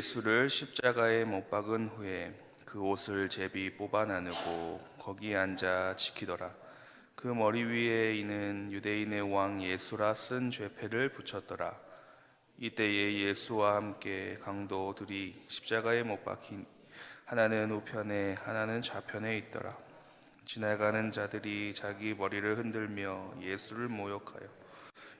예수를 십자가에 못 박은 후에 그 옷을 제비 뽑아 나누고 거기에 앉아 지키더라. 그 머리 위에 이는 유대인의 왕 예수라 쓴 죄패를 붙였더라. 이때에 예수와 함께 강도들이 십자가에 못 박힌 하나는 우편에 하나는 좌편에 있더라. 지나가는 자들이 자기 머리를 흔들며 예수를 모욕하여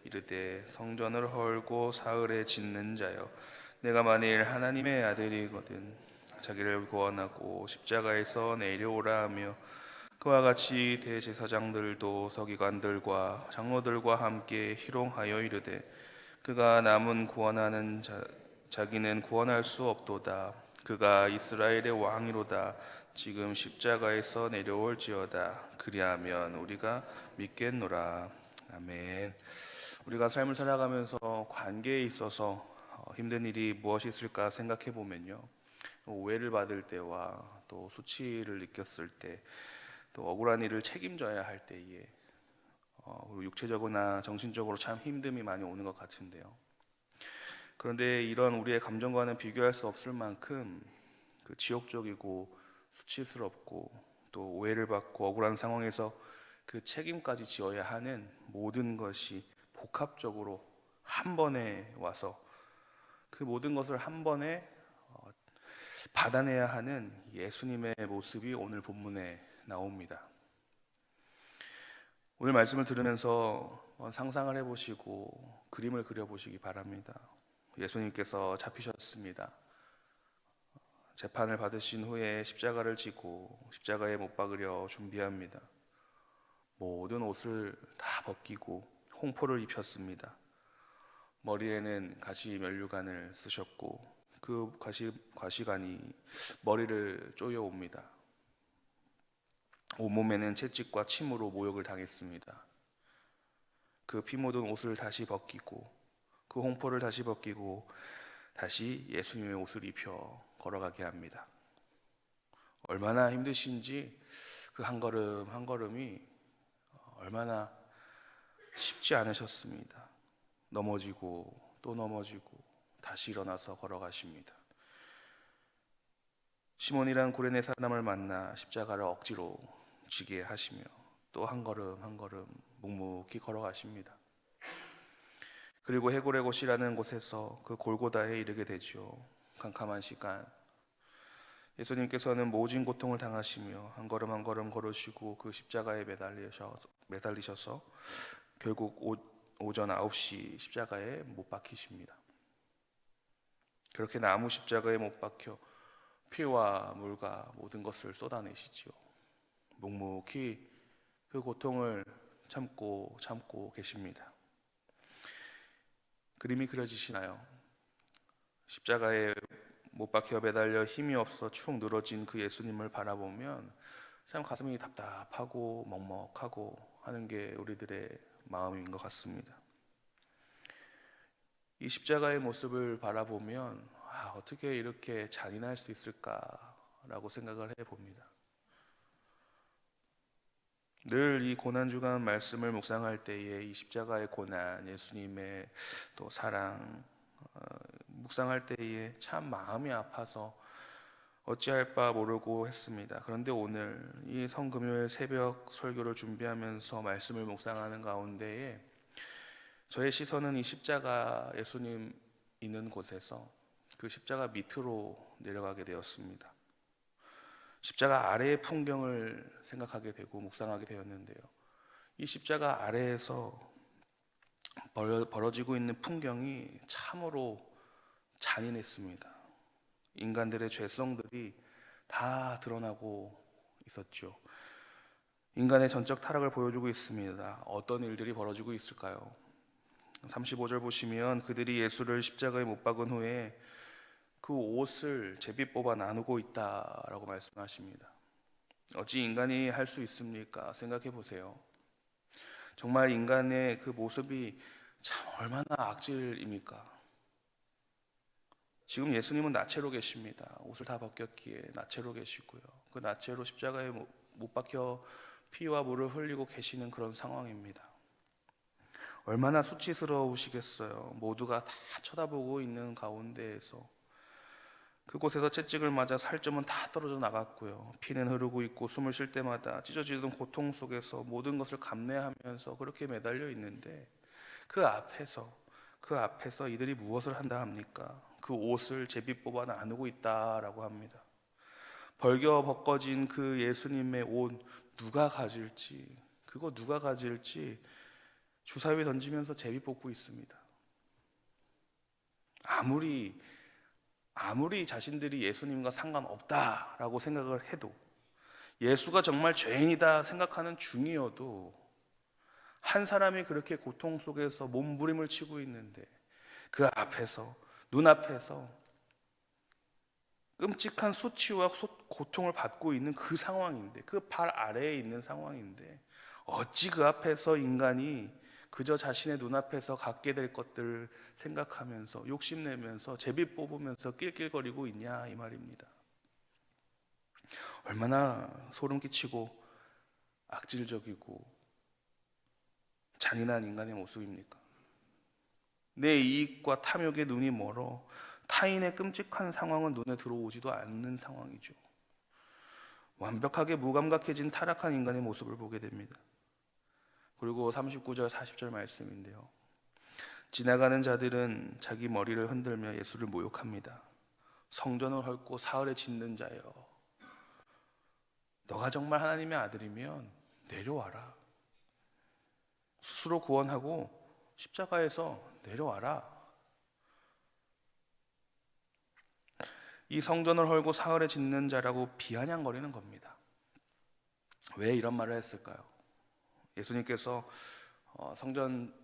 이르되 성전을 헐고 사흘에 짓는 자여, 내가 만일 하나님의 아들이거든 자기를 구원하고 십자가에서 내려오라 하며, 그와 같이 대제사장들도 서기관들과 장로들과 함께 희롱하여 이르되 그가 남은 구원하는 자기는 구원할 수 없도다. 그가 이스라엘의 왕이로다. 지금 십자가에서 내려올지어다. 그리하면 우리가 믿겠노라. 아멘. 우리가 삶을 살아가면서 관계에 있어서 힘든 일이 무엇이 있을까 생각해 보면요, 오해를 받을 때와 또 수치를 느꼈을 때, 또 억울한 일을 책임져야 할 때에 육체적으로나 정신적으로 참 힘듦이 많이 오는 것 같은데요. 그런데 이런 우리의 감정과는 비교할 수 없을 만큼 그 지옥적이고 수치스럽고 또 오해를 받고 억울한 상황에서 그 책임까지 지어야 하는 모든 것이 복합적으로 한 번에 와서 그 모든 것을 한 번에 받아내야 하는 예수님의 모습이 오늘 본문에 나옵니다. 오늘 말씀을 들으면서 상상을 해보시고 그림을 그려보시기 바랍니다. 예수님께서 잡히셨습니다. 재판을 받으신 후에 십자가를 지고 십자가에 못 박으려 준비합니다. 모든 옷을 다 벗기고 홍포를 입혔습니다. 머리에는 가시 면류관을 쓰셨고 그 가시관이 머리를 쪼여옵니다. 온몸에는 채찍과 침으로 모욕을 당했습니다. 그 피 묻은 옷을 다시 벗기고 그 홍포를 다시 벗기고 다시 예수님의 옷을 입혀 걸어가게 합니다. 얼마나 힘드신지 그 한 걸음 한 걸음이 얼마나 쉽지 않으셨습니다. 넘어지고 또 넘어지고 다시 일어나서 걸어가십니다. 시몬이란 구레네 사람을 만나 십자가를 억지로 지게 하시며 또 한 걸음 한 걸음 묵묵히 걸어가십니다. 그리고 해골의 곳이라는 곳에서 그 골고다에 이르게 되죠. 캄캄한 시간, 예수님께서는 모진 고통을 당하시며 한 걸음 한 걸음 걸으시고 그 십자가에 매달리셔서 결국 오전 9시 십자가에 못 박히십니다. 그렇게 나무 십자가에 못 박혀 피와 물과 모든 것을 쏟아내시지요. 묵묵히 그 고통을 참고 계십니다. 그림이 그려지시나요? 십자가에 못 박혀 매달려 힘이 없어 축 늘어진 그 예수님을 바라보면 참 가슴이 답답하고 먹먹하고 하는 게 우리들의 마음인 것 같습니다. 이 십자가의 모습을 바라보면 어떻게 이렇게 잔인할 수 있을까라고 생각을 해봅니다. 늘 이 고난주간 말씀을 묵상할 때에 이 십자가의 고난, 예수님의 또 사랑 묵상할 때에 참 마음이 아파서 어찌할 바 모르고 했습니다. 그런데 오늘 이 성금요일 새벽 설교를 준비하면서 말씀을 묵상하는 가운데에 저의 시선은 이 십자가 예수님 있는 곳에서 그 십자가 밑으로 내려가게 되었습니다. 십자가 아래의 풍경을 생각하게 되고 묵상하게 되었는데요, 이 십자가 아래에서 벌어지고 있는 풍경이 참으로 잔인했습니다. 인간들의 죄성들이 다 드러나고 있었죠. 인간의 전적 타락을 보여주고 있습니다. 어떤 일들이 벌어지고 있을까요? 35절 보시면 그들이 예수를 십자가에 못 박은 후에 그 옷을 제비 뽑아 나누고 있다라고 말씀하십니다. 어찌 인간이 할 수 있습니까? 생각해 보세요. 정말 인간의 그 모습이 참 얼마나 악질입니까? 지금 예수님은 나체로 계십니다. 옷을 다 벗겼기에 나체로 계시고요, 그 나체로 십자가에 못 박혀 피와 물을 흘리고 계시는 그런 상황입니다. 얼마나 수치스러우시겠어요. 모두가 다 쳐다보고 있는 가운데에서 그곳에서 채찍을 맞아 살점은 다 떨어져 나갔고요. 피는 흐르고 있고 숨을 쉴 때마다 찢어지던 고통 속에서 모든 것을 감내하면서 그렇게 매달려 있는데 그 앞에서 이들이 무엇을 한다 합니까? 그 옷을 제비 뽑아 나누고 있다라고 합니다. 벌겨 벗겨진 그 예수님의 옷 누가 가질지 주사위 던지면서 제비 뽑고 있습니다. 아무리 자신들이 예수님과 상관없다라고 생각을 해도, 예수가 정말 죄인이다 생각하는 중이어도, 한 사람이 그렇게 고통 속에서 몸부림을 치고 있는데 그 앞에서, 눈앞에서 끔찍한 수치와 고통을 받고 있는 그 상황인데, 그 발 아래에 있는 상황인데, 어찌 그 앞에서 인간이 그저 자신의 눈앞에서 갖게 될 것들을 생각하면서 욕심내면서 제비 뽑으면서 낄낄거리고 있냐, 이 말입니다. 얼마나 소름 끼치고 악질적이고 잔인한 인간의 모습입니까? 내 이익과 탐욕에 눈이 멀어 타인의 끔찍한 상황은 눈에 들어오지도 않는 상황이죠. 완벽하게 무감각해진 타락한 인간의 모습을 보게 됩니다. 그리고 39절 40절 말씀인데요, 지나가는 자들은 자기 머리를 흔들며 예수를 모욕합니다. 성전을 헐고 사흘에 짓는 자여, 너가 정말 하나님의 아들이면 내려와라. 스스로 구원하고 십자가에서 내려와라. 이 성전을 헐고 사흘에 짓는 자라고 비아냥거리는 겁니다. 왜 이런 말을 했을까요? 예수님께서 성전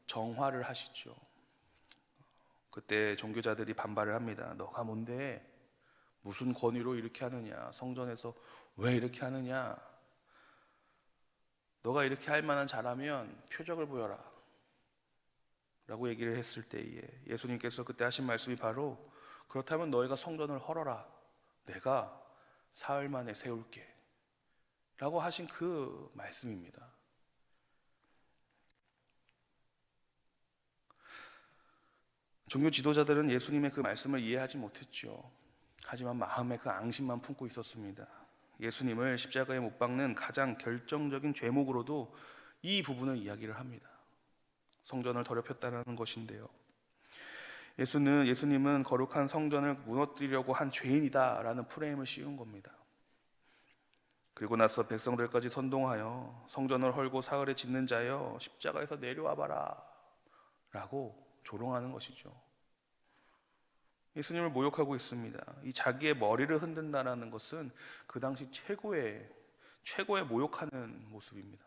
정화를 하시죠. 그때 종교자들이 반발을 합니다. 너가 뭔데? 무슨 권위로 이렇게 하느냐? 성전에서 왜 이렇게 하느냐? 너가 이렇게 할 만한 자라면 표적을 보여라 라고 얘기를 했을 때에 예수님께서 그때 하신 말씀이 바로, 그렇다면 너희가 성전을 헐어라, 내가 사흘 만에 세울게 라고 하신 그 말씀입니다. 종교 지도자들은 예수님의 그 말씀을 이해하지 못했죠. 하지만 마음에 그 앙심만 품고 있었습니다. 예수님을 십자가에 못 박는 가장 결정적인 죄목으로도 이 부분을 이야기를 합니다. 성전을 더럽혔다는 것인데요, 예수님은 거룩한 성전을 무너뜨리려고 한 죄인이다라는 프레임을 씌운 겁니다. 그리고 나서 백성들까지 선동하여 성전을 헐고 사흘에 짓는 자여 십자가에서 내려와 봐라 라고 조롱하는 것이죠. 예수님을 모욕하고 있습니다. 이 자기의 머리를 흔든다는 것은 그 당시 최고의 모욕하는 모습입니다.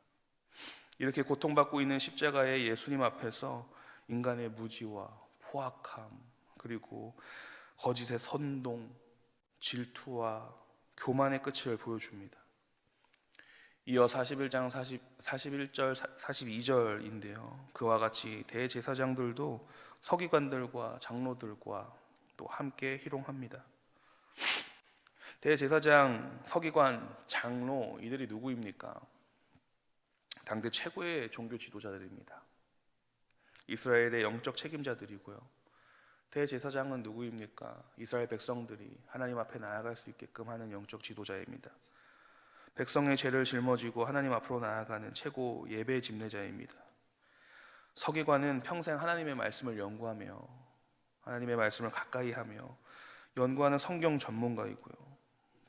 이렇게 고통받고 있는 십자가의 예수님 앞에서 인간의 무지와 포악함, 그리고 거짓의 선동, 질투와 교만의 끝을 보여줍니다. 이어 41장 41절 42절인데요, 그와 같이 대제사장들도 서기관들과 장로들과 또 함께 희롱합니다. 대제사장, 서기관, 장로, 이들이 누구입니까? 당대 최고의 종교 지도자들입니다. 이스라엘의 영적 책임자들이고요. 대제사장은 누구입니까? 이스라엘 백성들이 하나님 앞에 나아갈 수 있게끔 하는 영적 지도자입니다. 백성의 죄를 짊어지고 하나님 앞으로 나아가는 최고 예배 집례자입니다. 서기관은 평생 하나님의 말씀을 연구하며 하나님의 말씀을 가까이 하며 연구하는 성경 전문가이고요.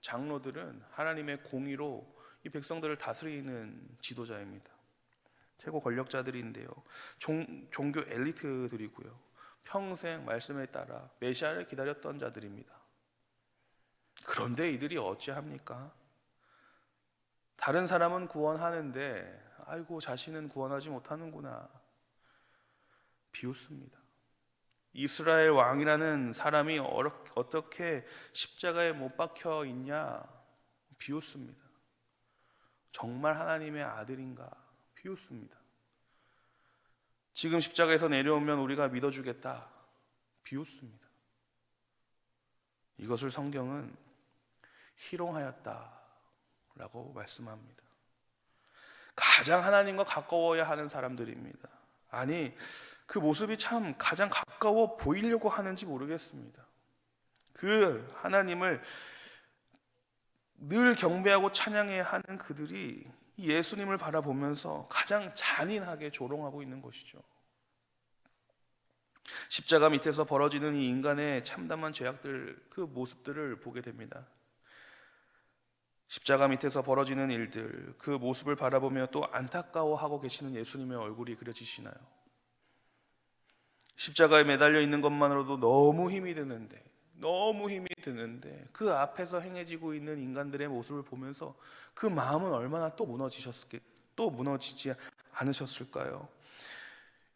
장로들은 하나님의 공의로 이 백성들을 다스리는 지도자입니다. 최고 권력자들인데요, 종교 엘리트들이고요. 평생 말씀에 따라 메시아를 기다렸던 자들입니다. 그런데 이들이 어찌합니까? 다른 사람은 구원하는데 아이고 자신은 구원하지 못하는구나 비웃습니다. 이스라엘 왕이라는 사람이 어떻게 십자가에 못 박혀 있냐 비웃습니다. 정말 하나님의 아들인가 비웃습니다. 지금 십자가에서 내려오면 우리가 믿어주겠다 비웃습니다. 이것을 성경은 희롱하였다라고 말씀합니다. 가장 하나님과 가까워야 하는 사람들입니다. 아니, 그 모습이 참 가장 가까워 보이려고 하는지 모르겠습니다. 그 하나님을 늘 경배하고 찬양해야 하는 그들이 예수님을 바라보면서 가장 잔인하게 조롱하고 있는 것이죠. 십자가 밑에서 벌어지는 이 인간의 참담한 죄악들, 그 모습들을 보게 됩니다. 십자가 밑에서 벌어지는 일들, 그 모습을 바라보며 또 안타까워하고 계시는 예수님의 얼굴이 그려지시나요? 십자가에 매달려 있는 것만으로도 너무 힘이 드는데 그 앞에서 행해지고 있는 인간들의 모습을 보면서 그 마음은 얼마나 또 무너지지 않으셨을까요?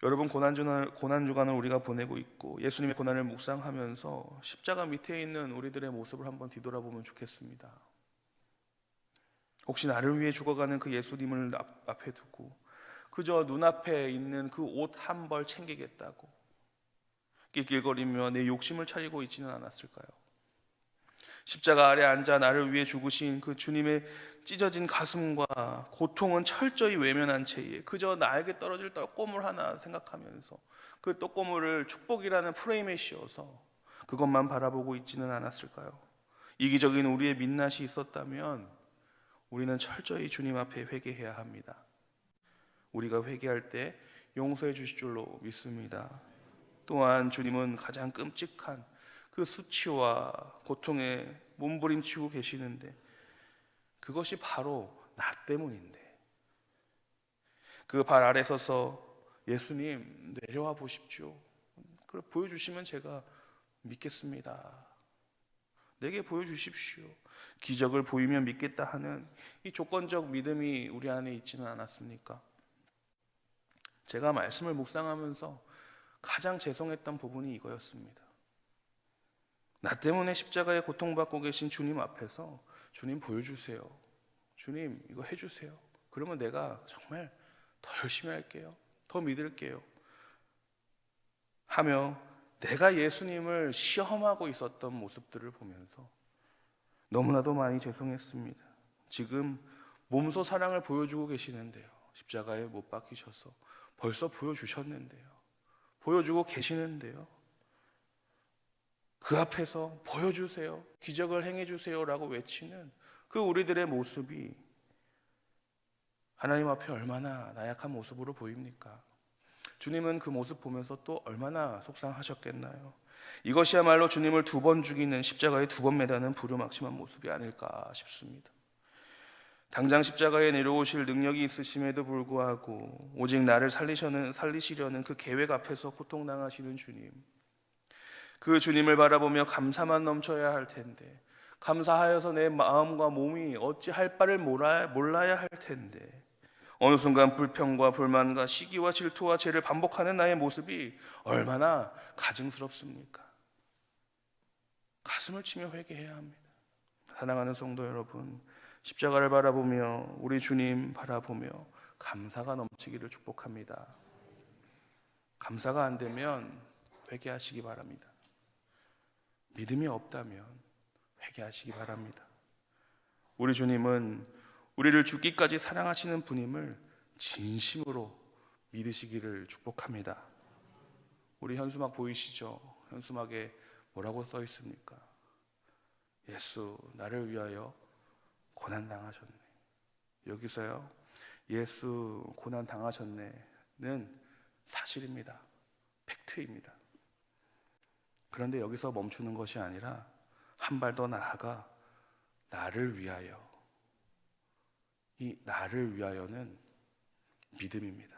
여러분, 고난주간을 우리가 보내고 있고 예수님의 고난을 묵상하면서 십자가 밑에 있는 우리들의 모습을 한번 뒤돌아보면 좋겠습니다. 혹시 나를 위해 죽어가는 그 예수님을 앞에 두고 그저 눈앞에 있는 그 옷 한 벌 챙기겠다고 낄낄거리며 내 욕심을 차리고 있지는 않았을까요? 십자가 아래 앉아 나를 위해 죽으신 그 주님의 찢어진 가슴과 고통은 철저히 외면한 채에 그저 나에게 떨어질 떡고물 하나 생각하면서 그 떡고물을 축복이라는 프레임에 씌워서 그것만 바라보고 있지는 않았을까요? 이기적인 우리의 민낯이 있었다면 우리는 철저히 주님 앞에 회개해야 합니다. 우리가 회개할 때 용서해 주실 줄로 믿습니다. 또한 주님은 가장 끔찍한 그 수치와 고통에 몸부림치고 계시는데 그것이 바로 나 때문인데 그 발 아래 서서 예수님 내려와 보십시오. 그걸 보여주시면 제가 믿겠습니다. 내게 보여주십시오. 기적을 보이면 믿겠다 하는 이 조건적 믿음이 우리 안에 있지는 않았습니까? 제가 말씀을 묵상하면서 가장 죄송했던 부분이 이거였습니다. 나 때문에 십자가에 고통받고 계신 주님 앞에서 주님 보여주세요. 주님 이거 해주세요. 그러면 내가 정말 더 열심히 할게요. 더 믿을게요. 하며 내가 예수님을 시험하고 있었던 모습들을 보면서 너무나도 많이 죄송했습니다. 지금 몸소 사랑을 보여주고 계시는데요. 십자가에 못 박히셔서 벌써 보여주셨는데요. 보여주고 계시는데요. 그 앞에서 보여주세요. 기적을 행해주세요 라고 외치는 그 우리들의 모습이 하나님 앞에 얼마나 나약한 모습으로 보입니까? 주님은 그 모습 보면서 또 얼마나 속상하셨겠나요? 이것이야말로 주님을 2번 죽이는 십자가에 2번 매다는 부르막심한 모습이 아닐까 싶습니다. 당장 십자가에 내려오실 능력이 있으심에도 불구하고 오직 나를 살리시려는 그 계획 앞에서 고통당하시는 주님, 그 주님을 바라보며 감사만 넘쳐야 할 텐데 감사하여서 내 마음과 몸이 어찌할 바를 몰라야 할 텐데 어느 순간 불평과 불만과 시기와 질투와 죄를 반복하는 나의 모습이 얼마나 가증스럽습니까? 가슴을 치며 회개해야 합니다. 사랑하는 성도 여러분, 십자가를 바라보며 우리 주님 바라보며 감사가 넘치기를 축복합니다. 감사가 안 되면 회개하시기 바랍니다. 믿음이 없다면 회개하시기 바랍니다. 우리 주님은 우리를 죽기까지 사랑하시는 분임을 진심으로 믿으시기를 축복합니다. 우리 현수막 보이시죠? 현수막에 뭐라고 써 있습니까? 예수 나를 위하여 고난 당하셨네. 여기서요, 예수 고난 당하셨네는 사실입니다. 팩트입니다. 그런데 여기서 멈추는 것이 아니라 한 발 더 나아가 나를 위하여, 이 나를 위하여는 믿음입니다.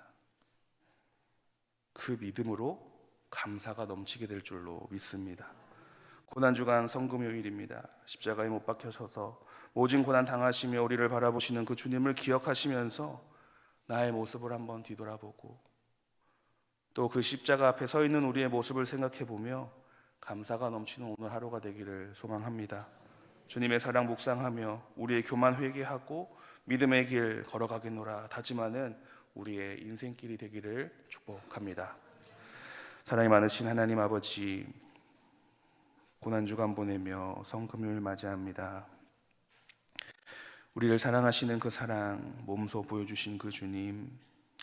그 믿음으로 감사가 넘치게 될 줄로 믿습니다. 고난주간 성금요일입니다. 십자가에 못 박혀서서 모진 고난 당하시며 우리를 바라보시는 그 주님을 기억하시면서 나의 모습을 한번 뒤돌아보고 또 그 십자가 앞에 서 있는 우리의 모습을 생각해 보며 감사가 넘치는 오늘 하루가 되기를 소망합니다. 주님의 사랑 묵상하며 우리의 교만 회개하고 믿음의 길 걸어가겠노라 다짐하는 우리의 인생길이 되기를 축복합니다. 사랑이 많으신 하나님 아버지, 고난주간 보내며 성금요일 맞이합니다. 우리를 사랑하시는 그 사랑 몸소 보여주신 그 주님,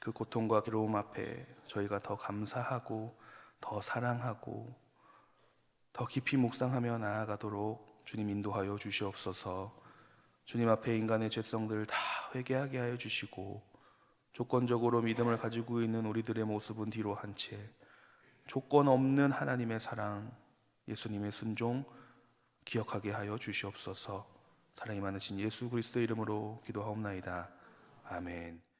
그 고통과 괴로움 앞에 저희가 더 감사하고 더 사랑하고 더 깊이 묵상하며 나아가도록 주님 인도하여 주시옵소서. 주님 앞에 인간의 죄성들 다 회개하게 하여 주시고, 조건적으로 믿음을 가지고 있는 우리들의 모습은 뒤로 한 채 조건 없는 하나님의 사랑, 예수님의 순종 기억하게 하여 주시옵소서. 사랑이 많으신 예수 그리스도의 이름으로 기도하옵나이다. 아멘.